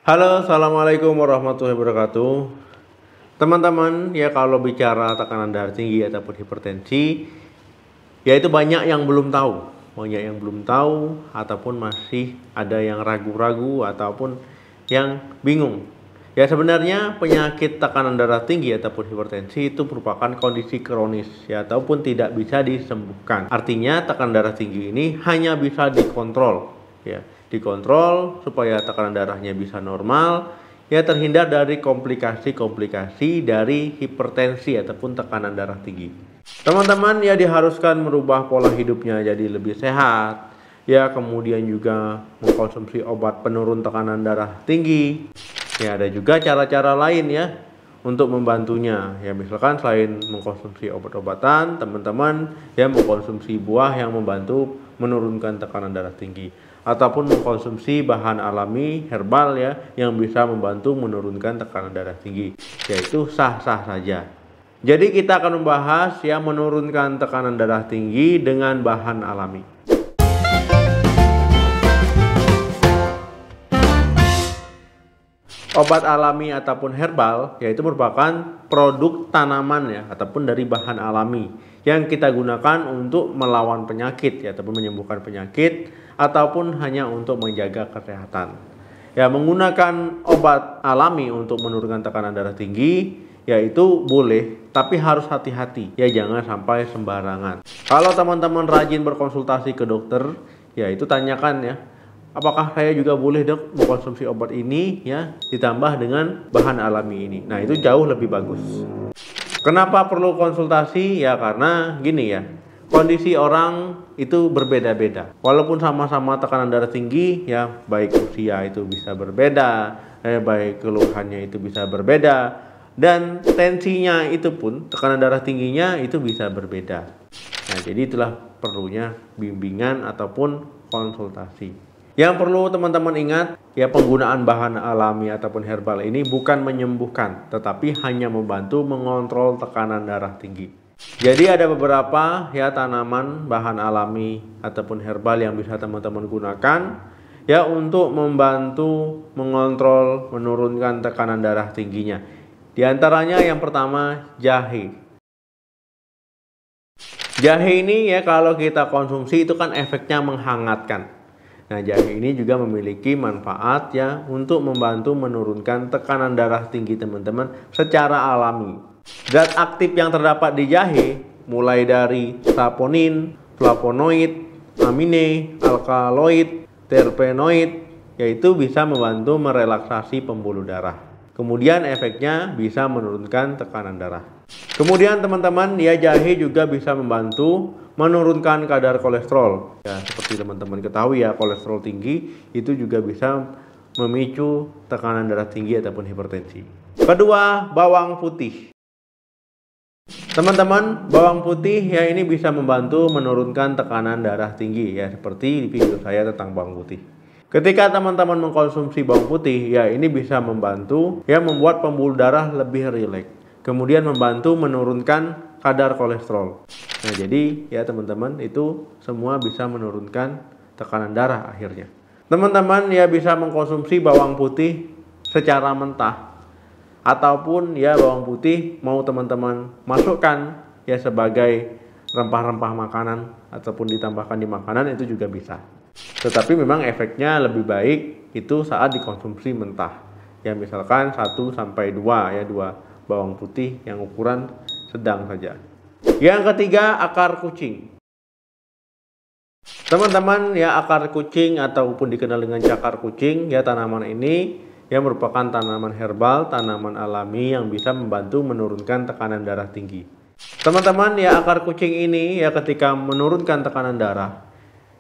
Halo, assalamualaikum warahmatullahi wabarakatuh. Teman-teman, ya kalau bicara tekanan darah tinggi ataupun hipertensi, ya itu banyak yang belum tahu. Banyak yang belum tahu ataupun masih ada yang ragu-ragu ataupun yang bingung. Ya sebenarnya penyakit tekanan darah tinggi ataupun hipertensi itu merupakan kondisi kronis ya ataupun tidak bisa disembuhkan. Artinya tekanan darah tinggi ini hanya bisa dikontrol ya. Dikontrol supaya tekanan darahnya bisa normal, ya terhindar dari komplikasi-komplikasi dari hipertensi ataupun tekanan darah tinggi. Teman-teman ya diharuskan merubah pola hidupnya jadi lebih sehat, ya kemudian juga mengkonsumsi obat penurun tekanan darah tinggi. Ya ada juga cara-cara lain ya untuk membantunya. Ya misalkan selain mengkonsumsi obat-obatan, teman-teman ya mengkonsumsi buah yang membantu menurunkan tekanan darah tinggi, ataupun mengkonsumsi bahan alami herbal ya yang bisa membantu menurunkan tekanan darah tinggi, yaitu sah-sah saja. Jadi kita akan membahas ya menurunkan tekanan darah tinggi dengan bahan alami. Obat alami ataupun herbal yaitu merupakan produk tanaman ya ataupun dari bahan alami yang kita gunakan untuk melawan penyakit ya ataupun menyembuhkan penyakit ataupun hanya untuk menjaga kesehatan. Ya menggunakan obat alami untuk menurunkan tekanan darah tinggi yaitu boleh, tapi harus hati-hati ya, jangan sampai sembarangan. Kalau teman-teman rajin berkonsultasi ke dokter, ya itu tanyakan ya, apakah saya juga boleh dok mengkonsumsi obat ini ya ditambah dengan bahan alami ini. Nah itu jauh lebih bagus. Kenapa perlu konsultasi? Ya karena gini ya, kondisi orang itu berbeda-beda. Walaupun sama-sama tekanan darah tinggi ya, baik usia itu bisa berbeda, baik keluhannya itu bisa berbeda, dan tensinya itu pun tekanan darah tingginya itu bisa berbeda. Nah jadi itulah perlunya bimbingan ataupun konsultasi. Yang perlu teman-teman ingat, ya penggunaan bahan alami ataupun herbal ini bukan menyembuhkan, tetapi hanya membantu mengontrol tekanan darah tinggi. Jadi ada beberapa ya tanaman bahan alami ataupun herbal yang bisa teman-teman gunakan ya untuk membantu mengontrol menurunkan tekanan darah tingginya. Di antaranya yang pertama jahe. Jahe ini ya kalau kita konsumsi itu kan efeknya menghangatkan. Nah, jahe ini juga memiliki manfaat ya untuk membantu menurunkan tekanan darah tinggi teman-teman secara alami. Zat aktif yang terdapat di jahe mulai dari saponin, flavonoid, amine, alkaloid, terpenoid, yaitu bisa membantu merelaksasi pembuluh darah. Kemudian efeknya bisa menurunkan tekanan darah. Kemudian teman-teman ya jahe juga bisa membantu menurunkan kadar kolesterol. Ya seperti teman-teman ketahui ya, kolesterol tinggi itu juga bisa memicu tekanan darah tinggi ataupun hipertensi. Kedua, bawang putih. Teman-teman, bawang putih ya ini bisa membantu menurunkan tekanan darah tinggi ya, seperti di video saya tentang bawang putih. Ketika teman-teman mengkonsumsi bawang putih ya ini bisa membantu ya membuat pembuluh darah lebih rileks. Kemudian membantu menurunkan kadar kolesterol. Nah jadi ya teman-teman itu semua bisa menurunkan tekanan darah akhirnya. Teman-teman ya bisa mengkonsumsi bawang putih secara mentah, ataupun ya bawang putih mau teman-teman masukkan ya sebagai rempah-rempah makanan ataupun ditambahkan di makanan itu juga bisa. Tetapi memang efeknya lebih baik itu saat dikonsumsi mentah. Ya misalkan 1-2 ya 2 bawang putih yang ukuran sedang saja. Yang ketiga, akar kucing. Teman-teman ya akar kucing ataupun dikenal dengan cakar kucing ya, tanaman ini ya merupakan tanaman herbal, tanaman alami yang bisa membantu menurunkan tekanan darah tinggi. Teman-teman ya akar kucing ini ya ketika menurunkan tekanan darah,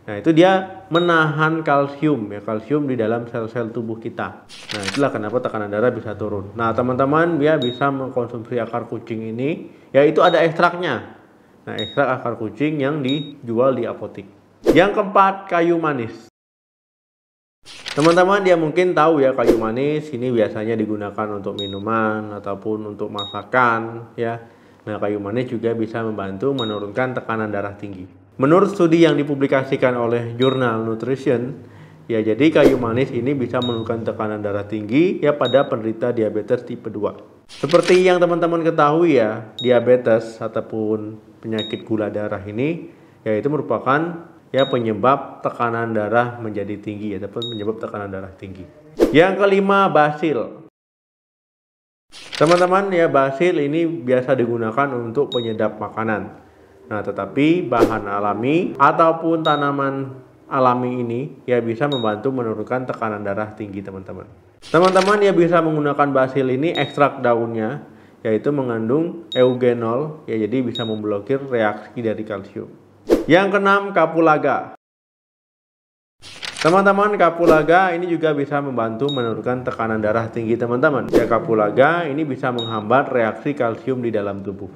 nah itu dia menahan kalsium ya, kalsium di dalam sel-sel tubuh kita. Nah itulah kenapa tekanan darah bisa turun. Nah teman-teman ya bisa mengkonsumsi akar kucing ini, ya itu ada ekstraknya. Nah ekstrak akar kucing yang dijual di apotek. Yang keempat, kayu manis. Teman-teman dia mungkin tahu ya kayu manis ini biasanya digunakan untuk minuman ataupun untuk masakan ya. Nah kayu manis juga bisa membantu menurunkan tekanan darah tinggi. Menurut studi yang dipublikasikan oleh jurnal Nutrition, Ya, jadi kayu manis ini bisa menurunkan tekanan darah tinggi ya pada penderita diabetes tipe 2. Seperti yang teman-teman ketahui ya, diabetes ataupun penyakit gula darah ini yaitu merupakan ya penyebab tekanan darah menjadi tinggi ataupun penyebab tekanan darah tinggi. Yang kelima, basil. Teman-teman ya, basil ini biasa digunakan untuk penyedap makanan. Nah, tetapi bahan alami ataupun tanaman alami ini ya bisa membantu menurunkan tekanan darah tinggi teman-teman. Teman-teman ya bisa menggunakan basil ini, ekstrak daunnya yaitu mengandung eugenol ya, jadi bisa memblokir reaksi dari kalsium. Yang keenam, kapulaga. Teman-teman, kapulaga ini juga bisa membantu menurunkan tekanan darah tinggi teman-teman. Ya, kapulaga ini bisa menghambat reaksi kalsium di dalam tubuh.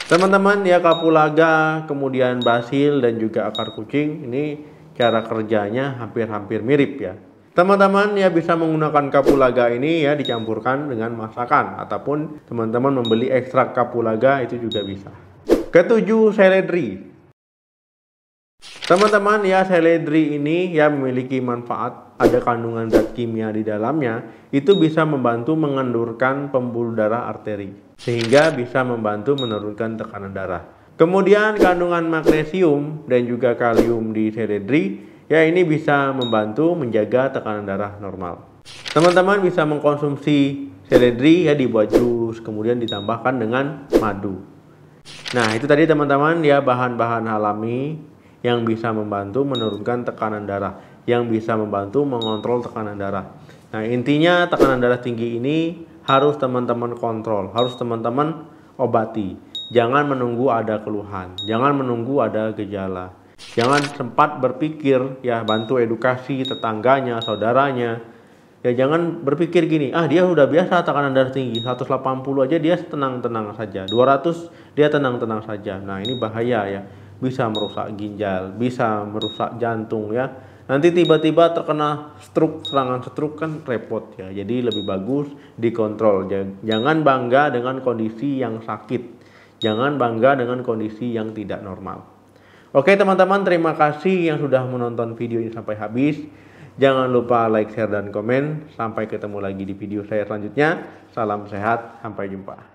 Teman-teman ya, kapulaga, kemudian basil dan juga akar kucing ini cara kerjanya hampir-hampir mirip ya. Teman-teman ya bisa menggunakan kapulaga ini ya dicampurkan dengan masakan ataupun teman-teman membeli ekstrak kapulaga itu juga bisa. Ketujuh, seledri. Teman-teman ya, seledri ini ya memiliki manfaat, ada kandungan zat kimia di dalamnya, itu bisa membantu mengendurkan pembuluh darah arteri sehingga bisa membantu menurunkan tekanan darah. Kemudian kandungan magnesium dan juga kalium di seledri ya ini bisa membantu menjaga tekanan darah normal. Teman-teman bisa mengkonsumsi seledri ya dibuat jus, kemudian ditambahkan dengan madu. Nah, itu tadi teman-teman ya bahan-bahan alami yang bisa membantu menurunkan tekanan darah, yang bisa membantu mengontrol tekanan darah. Nah, intinya tekanan darah tinggi ini harus teman-teman kontrol, harus teman-teman obati. Jangan menunggu ada keluhan, jangan menunggu ada gejala. Jangan sempat berpikir ya bantu edukasi tetangganya, saudaranya. Ya jangan berpikir gini, dia udah biasa tekanan darah tinggi, 180 aja dia tenang-tenang saja, 200 dia tenang-tenang saja. Nah, ini bahaya ya. Bisa merusak ginjal, bisa merusak jantung ya. Nanti tiba-tiba terkena stroke, serangan stroke kan repot ya. Jadi lebih bagus dikontrol. Jangan bangga dengan kondisi yang sakit. Jangan bangga dengan kondisi yang tidak normal. Oke teman-teman, terima kasih yang sudah menonton video ini sampai habis. Jangan lupa like, share, dan komen. Sampai ketemu lagi di video saya selanjutnya. Salam sehat, sampai jumpa.